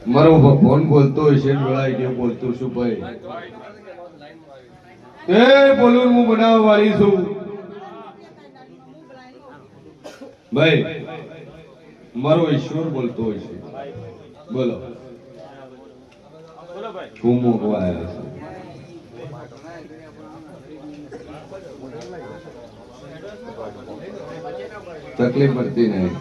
મારો ભગવાન બોલતો હશે વેળાએ કે બોલતો છું ભાઈ એ બોલું હું બનાવવા વાળી છું ભાઈ મારો ઈશ્વર બોલતો હશે બોલો હું મોકવા આવ્યા છું તકલીફ પડતી નહીં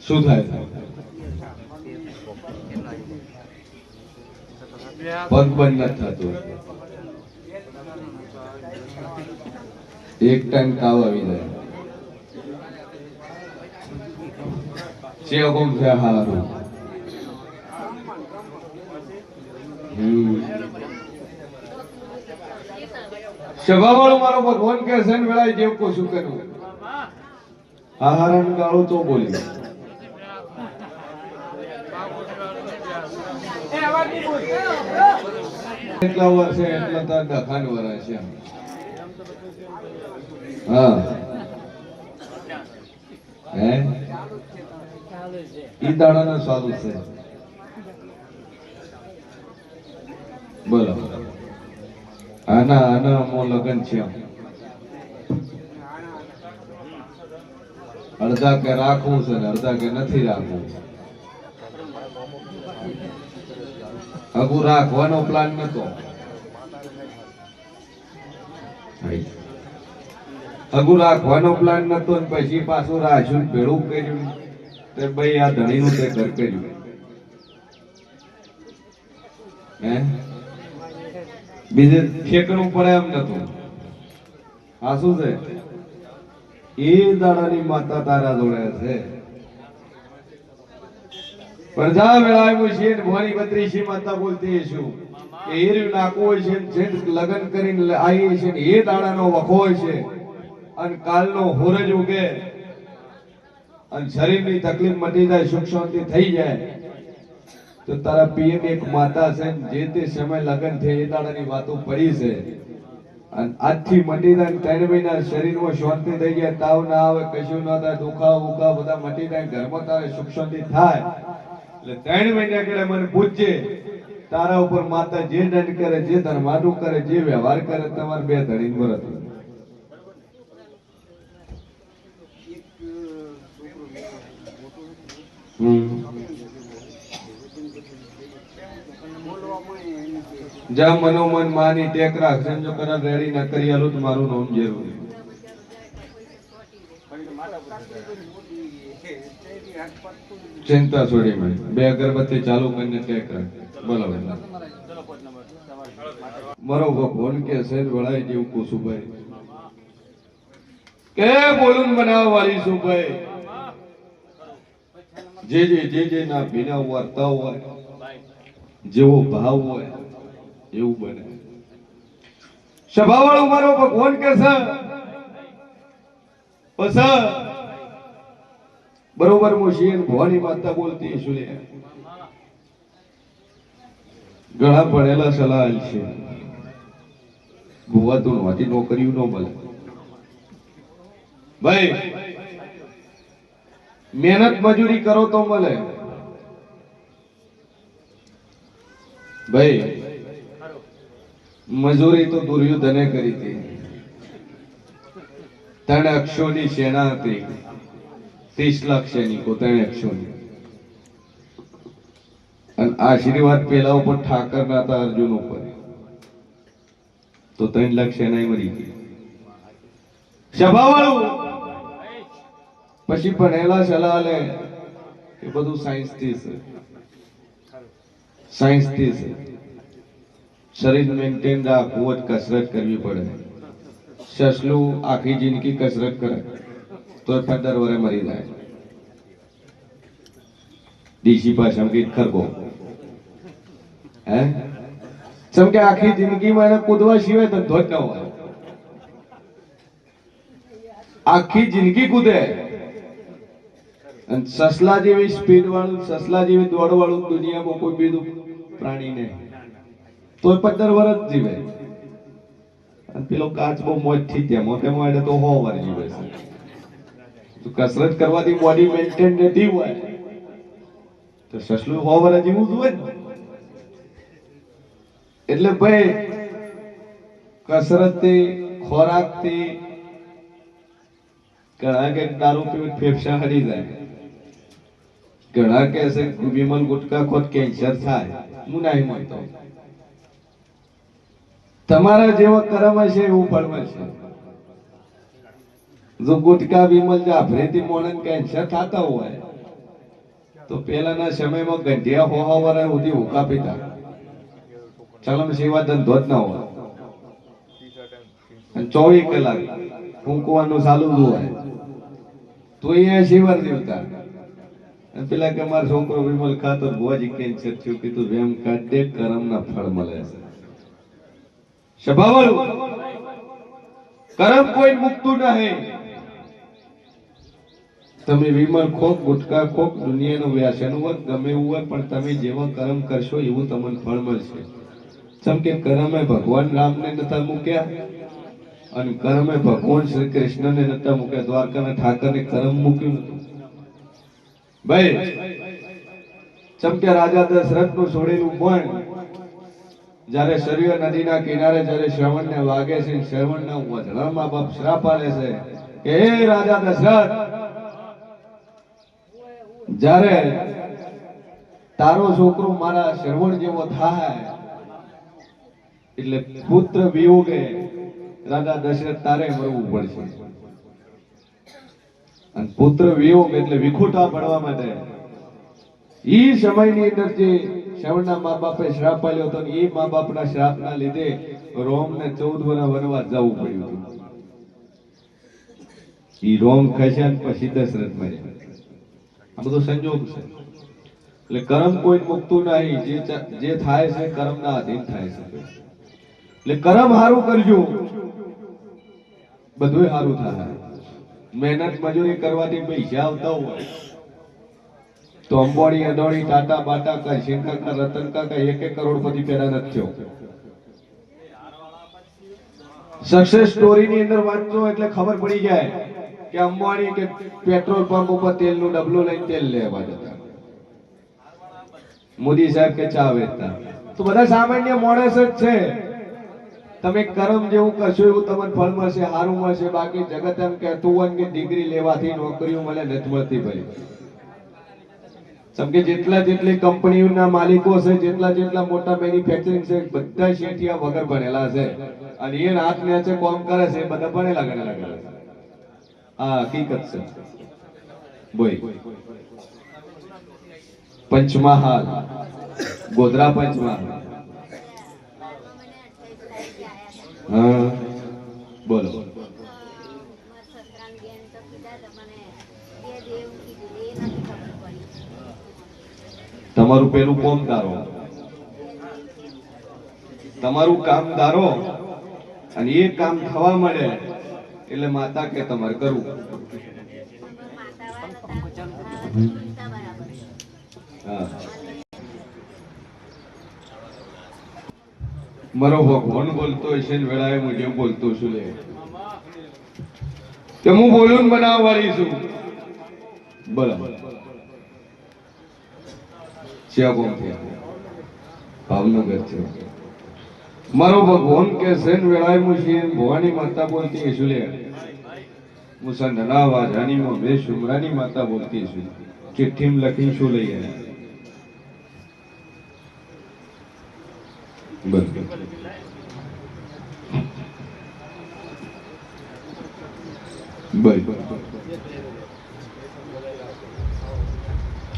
શું થાય પગ બંધ નથી થતું એક ટાઈમ તાવ આવી જાય છે હુકમ છે હારું સભાવાળો મારો ભગવાન કે છે ને વેળાએ જેવ કો શું કરું આહારણ ગાળો તો બોલી એટલા વર્ષે એટલા તાર દખાન વરા છે હા હે ઈ દાડાનો સારું છે બોલો આના આના મો લગન છે અડધા કે રાખવું છે અડધા કે નથી રાખવું અગુ રાખવાનો પ્લાન નતો અગુ રાખવાનો પ્લાન નતો ને પછી પાછું રાખ્યું ભેળું કર્યું તે ભાઈ આ ધણીનું તે ઘર કર્યું હે બીજે ઠેકણું પડે એમ નતું આ શું છે એ દાડાની માતા તારા જોડે છે પ્રજા વેળાવ્યું છે ને ભવાની બત્રીસી માતા બોલતી છું કે હીરું નાખવું હોય છે જે લગ્ન કરીને આવી છે ને એ દાડાનો વખો હોય છે અને કાલનો હોરજ ઉગે અને શરીરની તકલીફ મટી જાય સુખ શાંતિ થઈ જાય તો તારા પીએમ એક માતા છે જે તે સમય લગ્ન છે એ દાડાની વાતો પડી છે અને આજથી મટી જાય 3 મહિના શરીરમાં શાંતિ થઈ જાય તાવ ના આવે કશું ના થાય દુખાવો ઉખા બધા મટી જાય ઘરમાં તારે સુખ શાંતિ થાય એટલે 3 મહિના કે મને પૂછજે તારા ઉપર માતા જે દંડ કરે જે ધર્માડું કરે જે વ્યવહાર કરે તમારે બે ધણી વરત જા મનોમન માની ટેક રાખ સમજો કરા રેડી ના કરી આલું તો મારું નામ જરૂરી ચિંતા છોડી મેં બે અગરબત્તી ચાલુ કરીને ટેક રાખ બોલો મારો ભગવાન કે છે વળાઈ જેવું કુસુભાઈ કે બોલું બનાવવા વાળી છું ભાઈ જે ના ભીના વર્તા હોય જેવો ભાવ હોય એવું બને સભાવાળો મારો ભગવાન કે છે બસ બરોબર મોશીન ભવાની માતા બોલતી શું લે ઘણા ભણેલા સલાહ છે ભુવા તો નોતી નોકરીઓ નો મળે ભાઈ મહેનત મજૂરી કરો તો મળે ભાઈ મજૂરી તો દુર્યોધને કરી હતી 3 અક્ષોની સેના હતી 30 લાખ સૈનિકો 3 અક્ષોની અને આશીર્વાદ પેલા ઉપર ઠાકર ના હતા અર્જુન ઉપર તો 3 લાખ સેના મરી ગઈ સભાવાળું પછી ભણેલા સલાહ લે એ બધું સાયન્સ થી છે શરીર મેન્ટેન રાખવું જ કસરત કરવી પડે સસલું આખી જિંદગી કસરત કરે તો 15 વર્ષે મરી જાય દેશી ભાષામાં કઈ ખરગો હે સમ કે આખી જિંદગીમાં એને કૂદવા સિવાય ધંધો જ ન હોય આખી જિંદગી કૂદે અને સસલા જેવી સ્પીડ વાળું સસલા જેવી દોડ વાળું દુનિયામાં કોઈ બીજું પ્રાણી નહીં તો 15 વર્ષ જીવે અને પેલો કાચબો મોજ થી તેમાં એટલે તો 100 વર્ષ જીવે છે તો કસરત કરવાથી બોડી મેન્ટેન રહેતી હોય તો સસલું 100 વર્ષ જીવવું જોઈએ ને. એટલે ભાઈ કસરતથી ખોરાકથી ઘણા કે દારૂ પીવું ફેફસા હરી જાય, ઘણા કે છે વિમલ ગુટકા ખોટ કેન્સર થાય. હું નહીં માનતો. તમારા જેવા કર્મ હશે એવું ફળ મળશે. જો ગુટકા વિમલ જાફરીથી મોણન કેન્સર થતા હોય તો પેલાના સમયમાં ગંઢિયા 100 વર્ષ સુધી હુકા પીતા, ચલમ સેવા ધંધો જ ના હોય, અને 24 કલાક ફૂંકવાનું ચાલુ જ હોય તો એ શિવર જીવતા. અને પેલા કે મારો છોકરો વિમલ ખાતો ભુવાજી કેન્સર થયું, કીધું વેમ કાઢ દે, કર્મના ફળ મળે છે. સ્વભાવવાળું કર્મ કોઈ મુકતું નહીં. તમે વિમલ ખોક ગુટકા ખોક દુનિયાનું વ્યસન હોય ગમે એવું હોય, પણ તમે જેવા કર્મ કરશો એવું તમને ફળ મળશે. જેમ કે કર્મે ભગવાન રામને નતા મૂક્યા અને કર્મે ભગવાન શ્રી કૃષ્ણને નતા મૂક્યા. દ્વારકાના ઠાકરને કર્મ મૂક્યું નતું ભાઈ. જેમ કે રાજા દશરથ નું છોડેલું પણ જયારે સરયુ નદીના કિનારે જયારે શ્રવણને વાગે છે, શ્રવણના વધણા મા બાપ શ્રાપ આલે છે કે હે રાજા દશરથ, જયારે તારો છોકરો મારા શ્રવણ જેવો થાય એટલે પુત્ર વિયોગે રાજા દશરથ તારે મરવું પડશે. અને પુત્ર વિયોગ એટલે વિખોટા પડવા માટે ઈ સમયની અંદર જે શ્રવણના મા બાપે શ્રાપ આપ્યો હતો, એ મા બાપના શ્રાપના લીધે રોમને 14 વર્ષ વનવાસ જવું પડ્યું હતું. ઈ રોમ ખસ્યા પછી દશરથ મર્યા. આ બધો સંજોગ છે. એટલે કર્મ કોઈ મુકતું નહીં. જે થાય છે કર્મના અધીન થાય છે. એટલે કર્મ સારું કરજો, બધું સારું થાય. મહેનત મજૂરી કરવાથી પૈસા આવતા હોય તો અંબાણી અદાણી ટાટા બાટા કરશીન કાકા રતન કાકા 1 કરોડપતિ પેદા નથી થયો. સક્સેસ સ્ટોરી ની અંદર વાંચો એટલે ખબર પડી જાય કે અંબાણી કે પેટ્રોલ પંપ ઉપર તેલનું ડબલું લઈને તેલ લેવા જતા, મોદી સાહેબ કે ચા વેચતા. તો બધા સામાન્ય માણસ જ છે. તમે કર્મ જેવું કરશો એવું તમને ફળ મળશે, સારું મળશે. બાકી જગત એમ કહેતું હોય કે ડિગ્રી લેવાથી નોકરીઓ મળે, નથી મળતી ભાઈ. જેમ કે જેટલી કંપનીઓના માલિકો છે, જેટલા મોટા મેન્યુફેક્ચરિંગ છે, બધા શેઠિયા વગર ભણેલા છે. અને એ હાથ નીચે કામ કરે છે, બધા ભણેલા ગણેલા કરે છે. આ હકીકત છે. બોય પંચમહાલ, ગોધરા પંચમહાલ. હા બોલો. તમારું પેલું કોમ ધારો, તમારું કામ ધારો અને એ કામ થવા મળે એટલે માતા કે તમારે કરવું. મારો ભગવાન બોલતો હશે ને વેળાએ હું જેમ બોલતો છું લે કે હું બોલું બનાવવાળી છું. બરાબર. ભાવનગર છે. મારો ભગવાન કે સેન વેળાએ હું ભવાની માતા બોલતી હશું લે. હું સંધના વાજાની મેં સુમરાની માતા બોલતી છું. ચિઠ્ઠીમ લખી શું લઈ આવ્યા.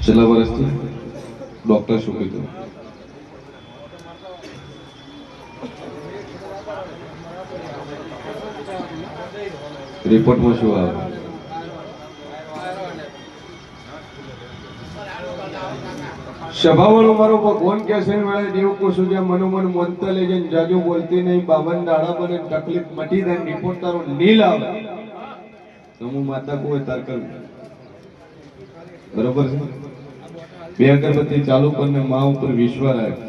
છેલ્લા વર્ષથી ડોક્ટર શું કીધું? રિપોર્ટમાં શું આવે? સભાવાળો મારો ભગવાન કે છે વેળે દેવ કોશું જ્યાં મનોમન મંત્ર લેજે જાજુ બોલતી નહીં. 52 દાડા બને તકલીફ મટી જાય. રિપોર્ટ તારો નીલ આવે તો હું માતા કોઈ તાર કરું. બરોબર છે. 2 અગરબત્તી ચાલુ કરીને મા ઉપર વિશ્વાસ રાખ.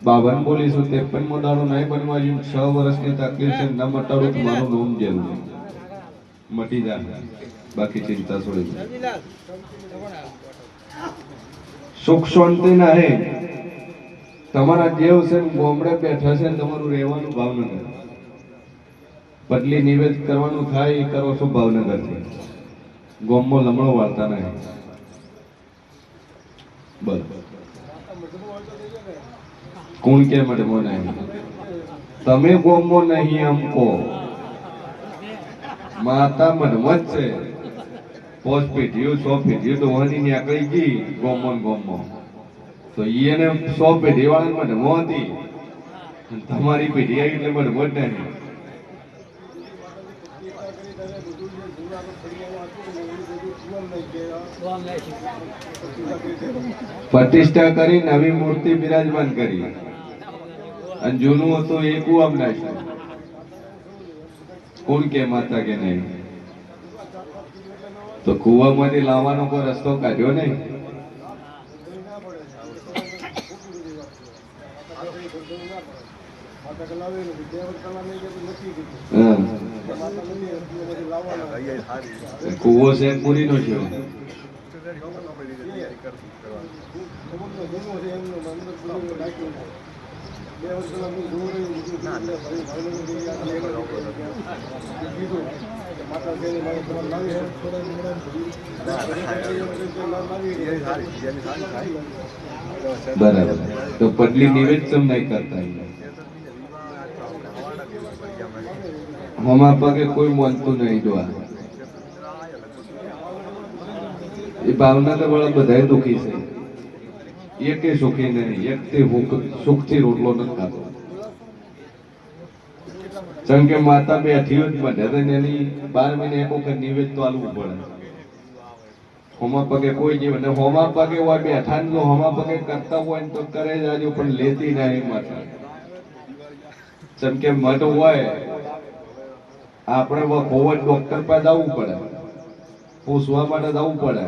52 બોલીશું 53મો દાડો નહીં બનવા જોઈએ. 6 વર્ષની તકલીફ છે ન મટાડું તો મારું નામ જરૂર મટી જાય. બાકી ચિંતા છોડી દો. સુખ શાંતિ ના હે તમારા દેવ છે ને ગામડે બેઠા છે ને તમારું રહેવાનું ભાવનગર બદલી નિવેદ કરવાનું થાય એ કરો છો ભાવનગરથી ગામમાં લમણો વાળતા નહીં બસ કોણ કે મડમો નહીં તમે ગામમાં નહીં આમ કહો માતા મડમત છે પોસ્ટ પેઢીઓ 100 પેઢીઓ ડોહાની નીકળી ગઈ ગામમાં તો એને 100 પેઢી વાળા મડમો હતી તમારી પેઢી આવી એટલે મડમો જ નહીં પ્રતિષ્ઠા કરી નવી મૂર્તિ બિરાજમાન કરી અને જૂનું હતું એ કુવામ નાખ્યું કોણ કે માતા કે નહીં તો કુવામાંથી લાવવાનો કોઈ રસ્તો કાઢ્યો નહીં કુવો છે પૂરી નો છે બરાબર તો પટલી નિવેદ સમ નહીં કરતા હોમા પગે કોઈ માનતું નહીં દુઆ એ ભાવનગર વાળા બધા દુખી છે એકે સુખી નહીં એકથી સુખથી રોટલો નથી ખાતો જેમ કે માતા બેઠી જ બધે એની 12 મહિને એક વખત નિવેદ તો આલવું પડે હોમા પગે કોઈ જીવ અને હોમા પગે હોય બેઠા નો હોમા પગે કરતા હોય તો કરે જ આજુ પણ લેતી નહીં માતા જેમ કે મઠ હોય આપણે કોવિડ ડોક્ટર પાસે જવું પડે પૂછવા માટે જવું પડે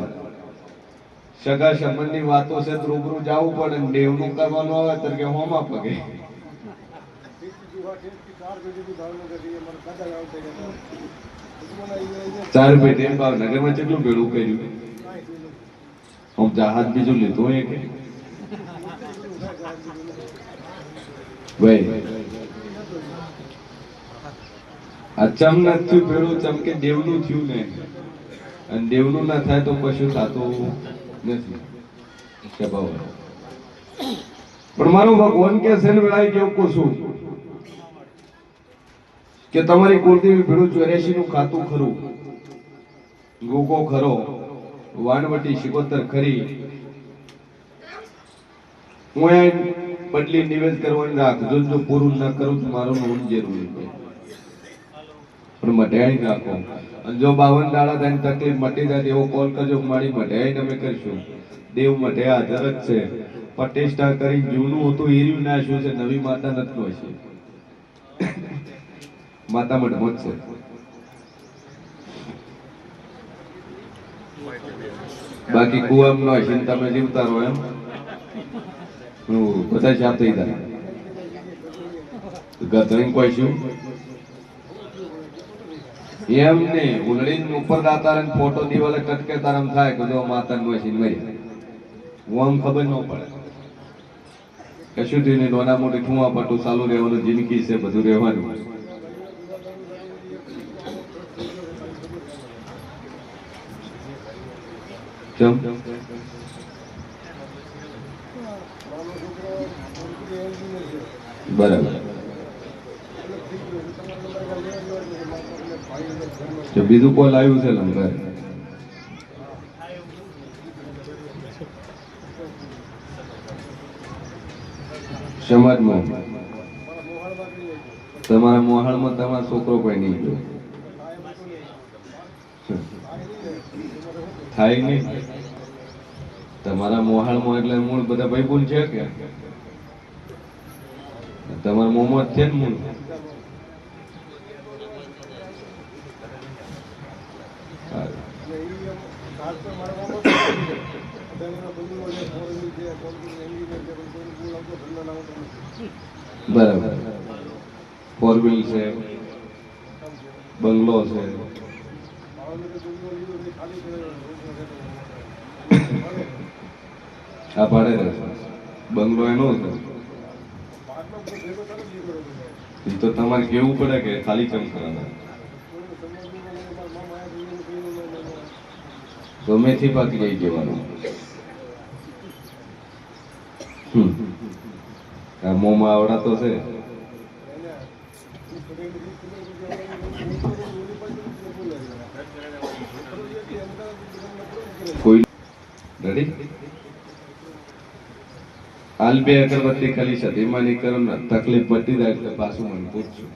સગા સંબંધની વાતો છે રૂબરૂ જવું પડે દેવનું કરવાનું આવે તો કે હોમા પગે ચાર પેઢી ભાવનગરમાં કેટલું ભેળું કર્યું હું જહાજ બીજું લીધું હોય કે ભાઈ આ ચમ નથી ભેળું ચમ કે દેવનું થયું ને અને દેવનું ના થાય તો કશું થતું નથી સ્વભાવ પણ મારું ભગવાન કે છે ને વેળાએ કેવું પૂછું કે તમારી કુળદેવી ભેળું 84 નું ખાતું ખરું ગોગો ખરો વાણવટી શિકોતર ખરી હું બદલી નિવેદ કરવાની રાખજો જો પૂરું ના કરું તો મારું ઊંઘ જરૂરી છે પણ મઢાઈ નાખો અને જો 52 દાડા થઈને તકલીફ મટી જાય એવો કોલ કરજો મારી મઢાઈ અમે કરશું દેવ મઢે હાજર જ છે પ્રતિષ્ઠા કરી જૂનું હતું હીર્યું નાશ્યું છે નવી માતા નથી હોય છે માતા મઢમો જ છે બાકી કુવામ નો હશે તમે જીવતા રહો એમ બધા સાફ થઈ જાય ગધણી કોઈ શું એમ ને ઉલડી ઉપર દાતા ફોટો દિવાલે કટકે તારમ થાય કે જો માતા નું હશે મરી હું આમ ખબર ન પડે કશું થયું નહીં નાના મોટી ઠુવા પાટું ચાલુ રહેવાનું જિંદગી છે બધું રહેવાનું બરાબર બીજું કોલ આવ્યું છે લંગર સમાજમાં તમારા મોહાળમાં તમારો છોકરો કોઈ નહીં ગયો થાય નહીં તમારા મોહાળમાં એટલે મૂળ બધા ભાઈબંધ છે કે તમારા મોમાં છે ને મૂળ બરાબર 4 વ્હીલ છે બંગલો છે આ ભાડે રહેશે બંગલો એનો છે એ તો તમારે કેવું પડે કે ખાલી કેમ કરવાના ગમેથી પાકી જઈ જવાનું આ મોંમાં આવડા તો છે કોઈ રેડી હાલ બે અગરબત્તી ખાલી છે એમાં નહીં કરો ને તકલીફ પડતી જાય એટલે પાછું મને પૂછશું